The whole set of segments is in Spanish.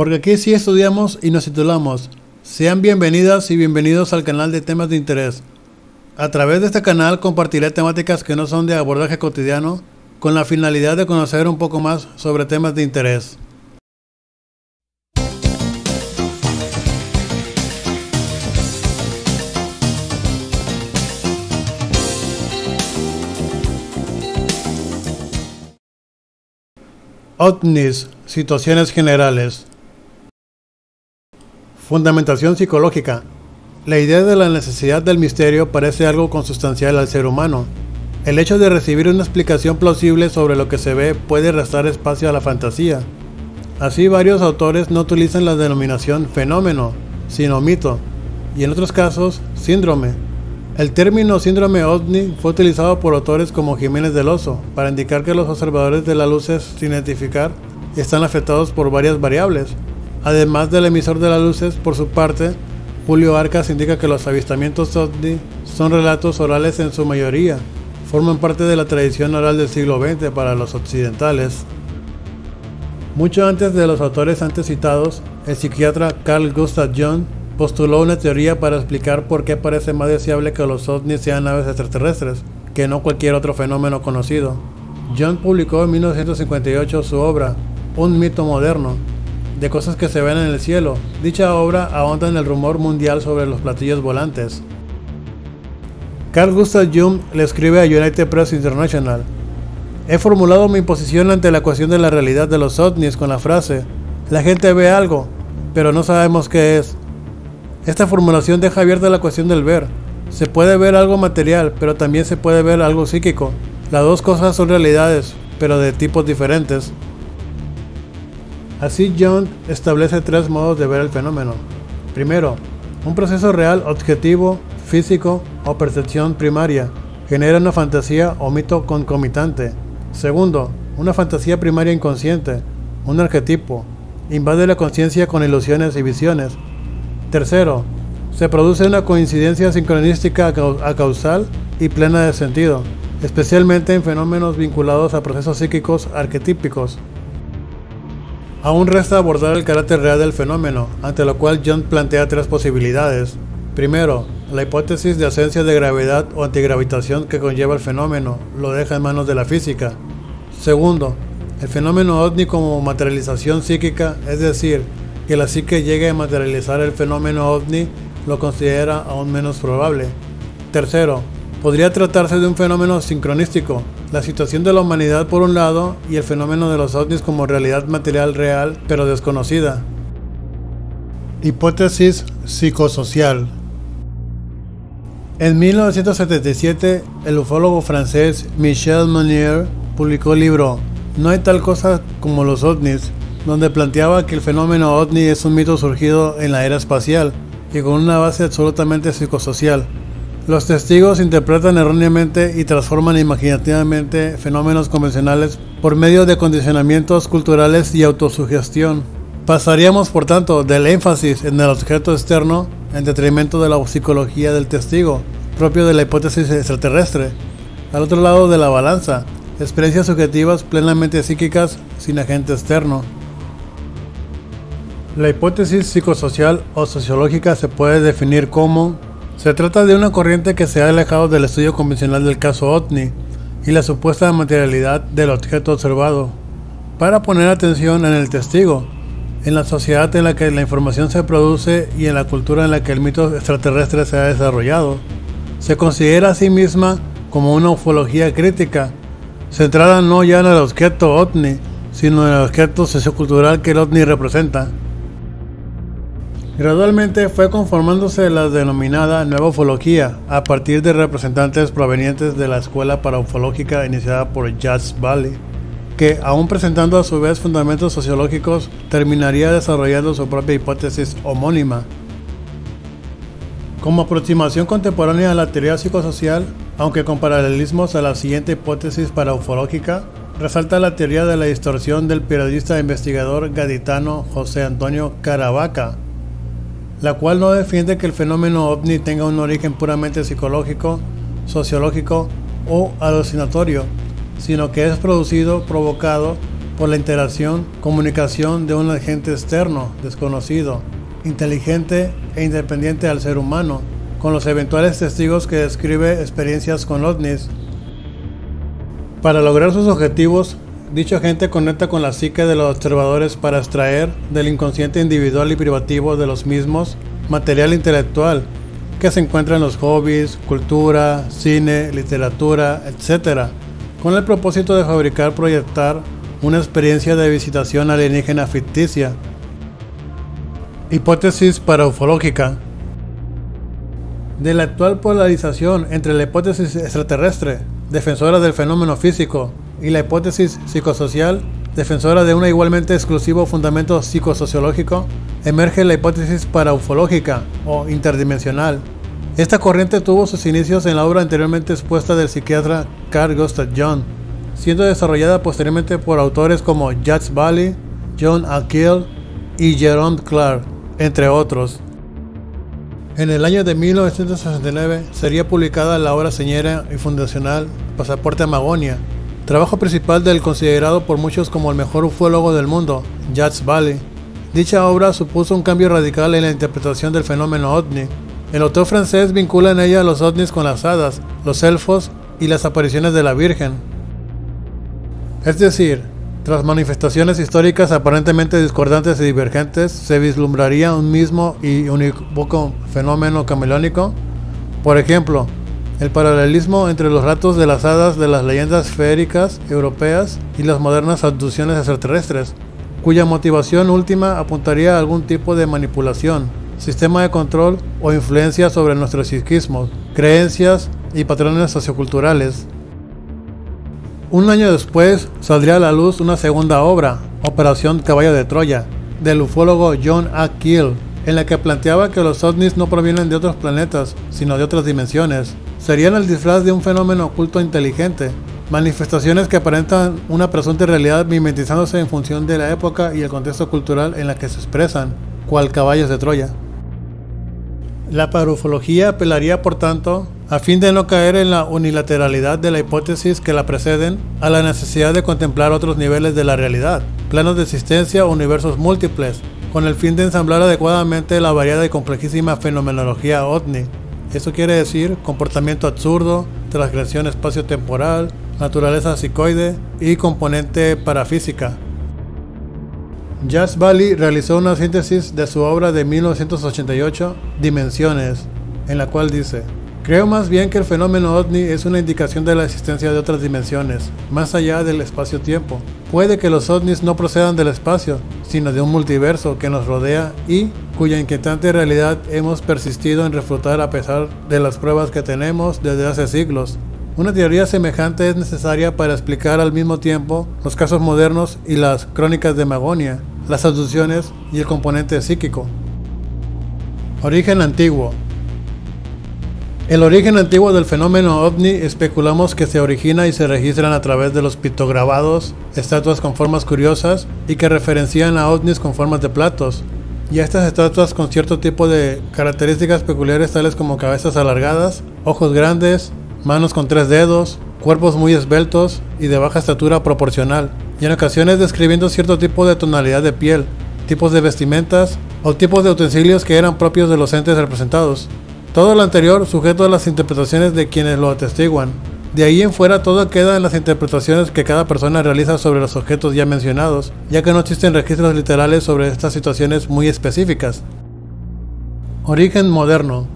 Porque aquí sí estudiamos y nos titulamos. Sean bienvenidas y bienvenidos al canal de temas de interés. A través de este canal compartiré temáticas que no son de abordaje cotidiano, con la finalidad de conocer un poco más sobre temas de interés. OVNIs, situaciones generales. Fundamentación psicológica. La idea de la necesidad del misterio parece algo consustancial al ser humano. El hecho de recibir una explicación plausible sobre lo que se ve puede restar espacio a la fantasía. Así, varios autores no utilizan la denominación fenómeno, sino mito, y en otros casos, síndrome. El término síndrome ovni fue utilizado por autores como Jiménez del Oso para indicar que los observadores de las luces sin identificar están afectados por varias variables. Además del emisor de las luces, por su parte, Julio Arcas indica que los avistamientos ovni son relatos orales en su mayoría, forman parte de la tradición oral del siglo XX para los occidentales. Mucho antes de los autores antes citados, el psiquiatra Carl Gustav Jung postuló una teoría para explicar por qué parece más deseable que los ovnis sean naves extraterrestres, que no cualquier otro fenómeno conocido. Jung publicó en 1958 su obra, Un mito moderno, de cosas que se ven en el cielo. Dicha obra ahonda en el rumor mundial sobre los platillos volantes. Carl Gustav Jung le escribe a United Press International: he formulado mi posición ante la cuestión de la realidad de los ovnis con la frase: la gente ve algo, pero no sabemos qué es. Esta formulación deja abierta la cuestión del ver. Se puede ver algo material, pero también se puede ver algo psíquico. Las dos cosas son realidades, pero de tipos diferentes. Así, Jung establece tres modos de ver el fenómeno. Primero, un proceso real, objetivo, físico o percepción primaria genera una fantasía o mito concomitante. Segundo, una fantasía primaria inconsciente, un arquetipo, invade la conciencia con ilusiones y visiones. Tercero, se produce una coincidencia sincronística acausal y plena de sentido, especialmente en fenómenos vinculados a procesos psíquicos arquetípicos. Aún resta abordar el carácter real del fenómeno, ante lo cual Jung plantea tres posibilidades. Primero, la hipótesis de ausencia de gravedad o antigravitación que conlleva el fenómeno lo deja en manos de la física. Segundo, el fenómeno ovni como materialización psíquica, es decir, que la psique llegue a materializar el fenómeno ovni, lo considera aún menos probable. Tercero, podría tratarse de un fenómeno sincronístico, la situación de la humanidad por un lado y el fenómeno de los ovnis como realidad material real pero desconocida. Hipótesis psicosocial. En 1977, el ufólogo francés Michel Meunier publicó el libro No hay tal cosa como los ovnis, donde planteaba que el fenómeno ovni es un mito surgido en la era espacial y con una base absolutamente psicosocial. Los testigos interpretan erróneamente y transforman imaginativamente fenómenos convencionales por medio de condicionamientos culturales y autosugestión. Pasaríamos, por tanto, del énfasis en el objeto externo en detrimento de la psicología del testigo, propio de la hipótesis extraterrestre, al otro lado de la balanza, experiencias subjetivas plenamente psíquicas sin agente externo. La hipótesis psicosocial o sociológica se puede definir como: se trata de una corriente que se ha alejado del estudio convencional del caso ovni y la supuesta materialidad del objeto observado, para poner atención en el testigo, en la sociedad en la que la información se produce y en la cultura en la que el mito extraterrestre se ha desarrollado. Se considera a sí misma como una ufología crítica, centrada no ya en el objeto ovni, sino en el objeto sociocultural que el ovni representa. Gradualmente fue conformándose la denominada Nueva Ufología, a partir de representantes provenientes de la escuela paraufológica iniciada por Jacques Vallée, que, aún presentando a su vez fundamentos sociológicos, terminaría desarrollando su propia hipótesis homónima. Como aproximación contemporánea a la teoría psicosocial, aunque con paralelismos a la siguiente hipótesis paraufológica, resalta la teoría de la distorsión del periodista e investigador gaditano José Antonio Caravaca, la cual no defiende que el fenómeno ovni tenga un origen puramente psicológico, sociológico o alucinatorio, sino que es provocado por la interacción, comunicación de un agente externo, desconocido, inteligente e independiente al ser humano, con los eventuales testigos que describe experiencias con ovnis. Para lograr sus objetivos, dicho agente conecta con la psique de los observadores para extraer del inconsciente individual y privativo de los mismos material intelectual que se encuentra en los hobbies, cultura, cine, literatura, etc., con el propósito de fabricar, proyectar una experiencia de visitación alienígena ficticia. Hipótesis paraufológica. De la actual polarización entre la hipótesis extraterrestre, defensora del fenómeno físico, y la hipótesis psicosocial, defensora de un igualmente exclusivo fundamento psicosociológico, emerge la hipótesis paraufológica o interdimensional. Esta corriente tuvo sus inicios en la obra anteriormente expuesta del psiquiatra Carl Gustav Jung, siendo desarrollada posteriormente por autores como Jacques Vallée, John Keel y Jerome Clark, entre otros. En el año de 1969 sería publicada la obra señera y fundacional Pasaporte a Magonia, trabajo principal del considerado por muchos como el mejor ufólogo del mundo, Jacques Vallée. Dicha obra supuso un cambio radical en la interpretación del fenómeno ovni. El autor francés vincula en ella los ovnis con las hadas, los elfos y las apariciones de la Virgen. Es decir, tras manifestaciones históricas aparentemente discordantes y divergentes, se vislumbraría un mismo y unívoco fenómeno camaleónico. Por ejemplo, el paralelismo entre los relatos de las hadas de las leyendas feéricas europeas y las modernas abducciones extraterrestres, cuya motivación última apuntaría a algún tipo de manipulación, sistema de control o influencia sobre nuestros psiquismos, creencias y patrones socioculturales. Un año después saldría a la luz una segunda obra, Operación Caballo de Troya, del ufólogo John Keel, en la que planteaba que los ovnis no provienen de otros planetas, sino de otras dimensiones. Serían el disfraz de un fenómeno oculto inteligente, manifestaciones que aparentan una presunta realidad mimetizándose en función de la época y el contexto cultural en la que se expresan, cual caballos de Troya. La parufología apelaría, por tanto, a fin de no caer en la unilateralidad de la hipótesis que la preceden, a la necesidad de contemplar otros niveles de la realidad, planos de existencia o universos múltiples, con el fin de ensamblar adecuadamente la variada y complejísima fenomenología ovni. Esto quiere decir comportamiento absurdo, transgresión espacio-temporal, naturaleza psicoide y componente parafísica. Jacques Vallée realizó una síntesis de su obra de 1988, Dimensiones, en la cual dice: creo más bien que el fenómeno ovni es una indicación de la existencia de otras dimensiones, más allá del espacio-tiempo. Puede que los ovnis no procedan del espacio, sino de un multiverso que nos rodea y cuya inquietante realidad hemos persistido en refutar a pesar de las pruebas que tenemos desde hace siglos. Una teoría semejante es necesaria para explicar al mismo tiempo los casos modernos y las crónicas de Magonia, las abducciones y el componente psíquico. Origen antiguo. El origen antiguo del fenómeno ovni especulamos que se origina y se registran a través de los pictograbados, estatuas con formas curiosas y que referencian a ovnis con formas de platos, y a estas estatuas con cierto tipo de características peculiares tales como cabezas alargadas, ojos grandes, manos con 3 dedos, cuerpos muy esbeltos y de baja estatura proporcional, y en ocasiones describiendo cierto tipo de tonalidad de piel, tipos de vestimentas o tipos de utensilios que eran propios de los entes representados. Todo lo anterior sujeto a las interpretaciones de quienes lo atestiguan. De ahí en fuera todo queda en las interpretaciones que cada persona realiza sobre los objetos ya mencionados, ya que no existen registros literales sobre estas situaciones muy específicas. Origen moderno.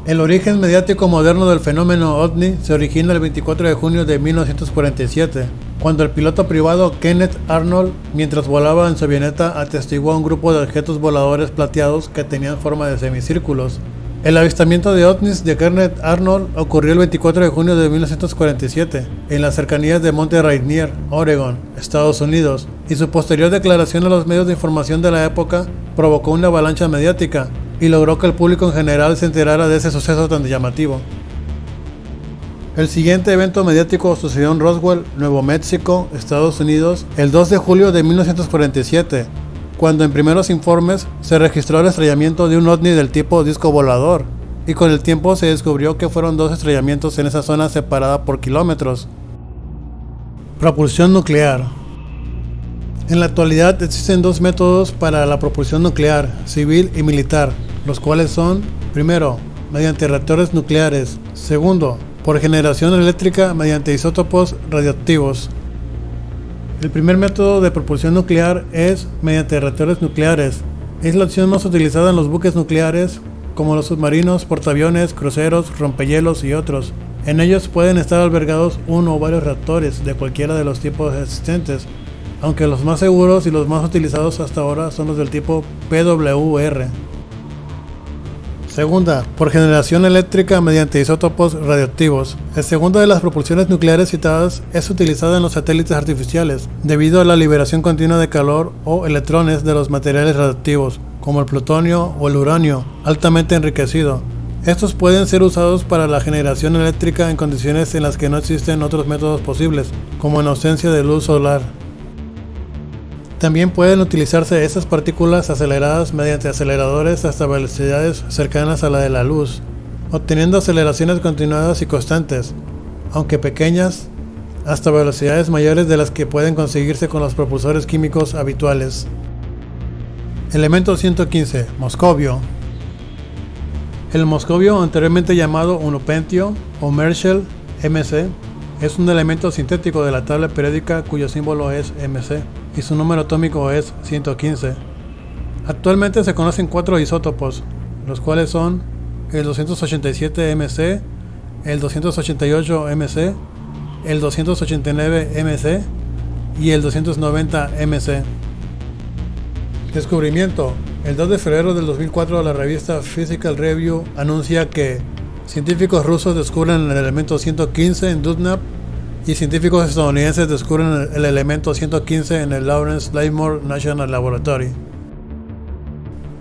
El origen mediático moderno del fenómeno ovni se origina el 24 de junio de 1947, cuando el piloto privado Kenneth Arnold, mientras volaba en su avioneta, atestiguó a un grupo de objetos voladores plateados que tenían forma de semicírculos. El avistamiento de ovnis de Kenneth Arnold ocurrió el 24 de junio de 1947, en las cercanías de Monte Rainier, Oregon, Estados Unidos, y su posterior declaración a los medios de información de la época provocó una avalancha mediática y logró que el público en general se enterara de ese suceso tan llamativo. El siguiente evento mediático sucedió en Roswell, Nuevo México, Estados Unidos, el 2 de julio de 1947, cuando en primeros informes se registró el estrellamiento de un ovni del tipo disco volador, y con el tiempo se descubrió que fueron 2 estrellamientos en esa zona separada por kilómetros. Propulsión nuclear. En la actualidad existen dos métodos para la propulsión nuclear, civil y militar, los cuales son: primero, mediante reactores nucleares; segundo, por generación eléctrica mediante isótopos radioactivos. El primer método de propulsión nuclear es mediante reactores nucleares. Es la opción más utilizada en los buques nucleares, como los submarinos, portaaviones, cruceros, rompehielos y otros. En ellos pueden estar albergados uno o varios reactores de cualquiera de los tipos existentes, aunque los más seguros y los más utilizados hasta ahora son los del tipo PWR. Segunda, por generación eléctrica mediante isótopos radioactivos. La segunda de las propulsiones nucleares citadas es utilizada en los satélites artificiales, debido a la liberación continua de calor o electrones de los materiales radioactivos, como el plutonio o el uranio, altamente enriquecido. Estos pueden ser usados para la generación eléctrica en condiciones en las que no existen otros métodos posibles, como en ausencia de luz solar. También pueden utilizarse estas partículas aceleradas mediante aceleradores hasta velocidades cercanas a la de la luz, obteniendo aceleraciones continuadas y constantes, aunque pequeñas, hasta velocidades mayores de las que pueden conseguirse con los propulsores químicos habituales. Elemento 115, moscovio. El moscovio, anteriormente llamado unupentio o Merschel Mc, es un elemento sintético de la tabla periódica cuyo símbolo es Mc y su número atómico es 115. Actualmente se conocen 4 isótopos, los cuales son el 287 Mc, el 288 Mc, el 289 Mc y el 290 Mc. Descubrimiento. El 2 de febrero del 2004 la revista Physical Review anuncia que científicos rusos descubren el elemento 115 en Dubna y científicos estadounidenses descubren el elemento 115 en el Lawrence Livermore National Laboratory.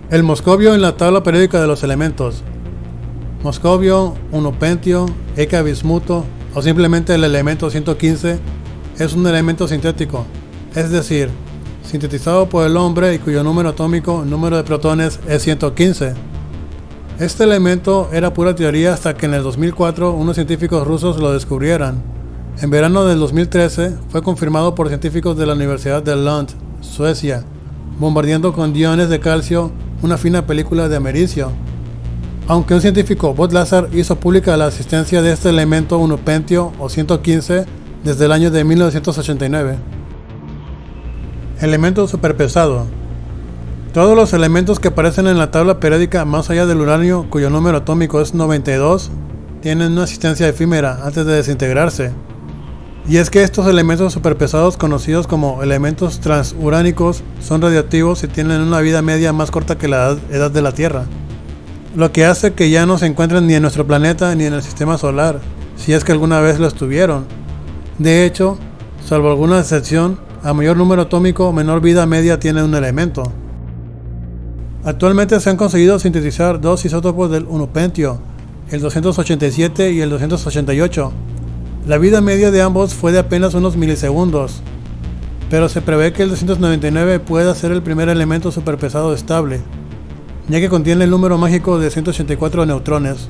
El moscovio en la tabla periódica de los elementos. Moscovio, unupentio, eka-bismuto o simplemente el elemento 115 es un elemento sintético, es decir, sintetizado por el hombre y cuyo número atómico, número de protones, es 115. Este elemento era pura teoría hasta que en el 2004 unos científicos rusos lo descubrieran. En verano del 2013 fue confirmado por científicos de la Universidad de Lund, Suecia, bombardeando con iones de calcio una fina película de americio. Aunque un científico, Bob Lazar, hizo pública la existencia de este elemento unupentio o 115 desde el año de 1989. Elemento superpesado. Todos los elementos que aparecen en la tabla periódica más allá del uranio, cuyo número atómico es 92, tienen una existencia efímera antes de desintegrarse. Y es que estos elementos superpesados, conocidos como elementos transuránicos, son radioactivos y tienen una vida media más corta que la edad de la Tierra, lo que hace que ya no se encuentren ni en nuestro planeta ni en el sistema solar, si es que alguna vez lo estuvieron. De hecho, salvo alguna excepción, a mayor número atómico, menor vida media tiene un elemento. Actualmente se han conseguido sintetizar dos isótopos del unupentio, el 287 y el 288. La vida media de ambos fue de apenas unos milisegundos, pero se prevé que el 299 pueda ser el primer elemento superpesado estable, ya que contiene el número mágico de 184 neutrones.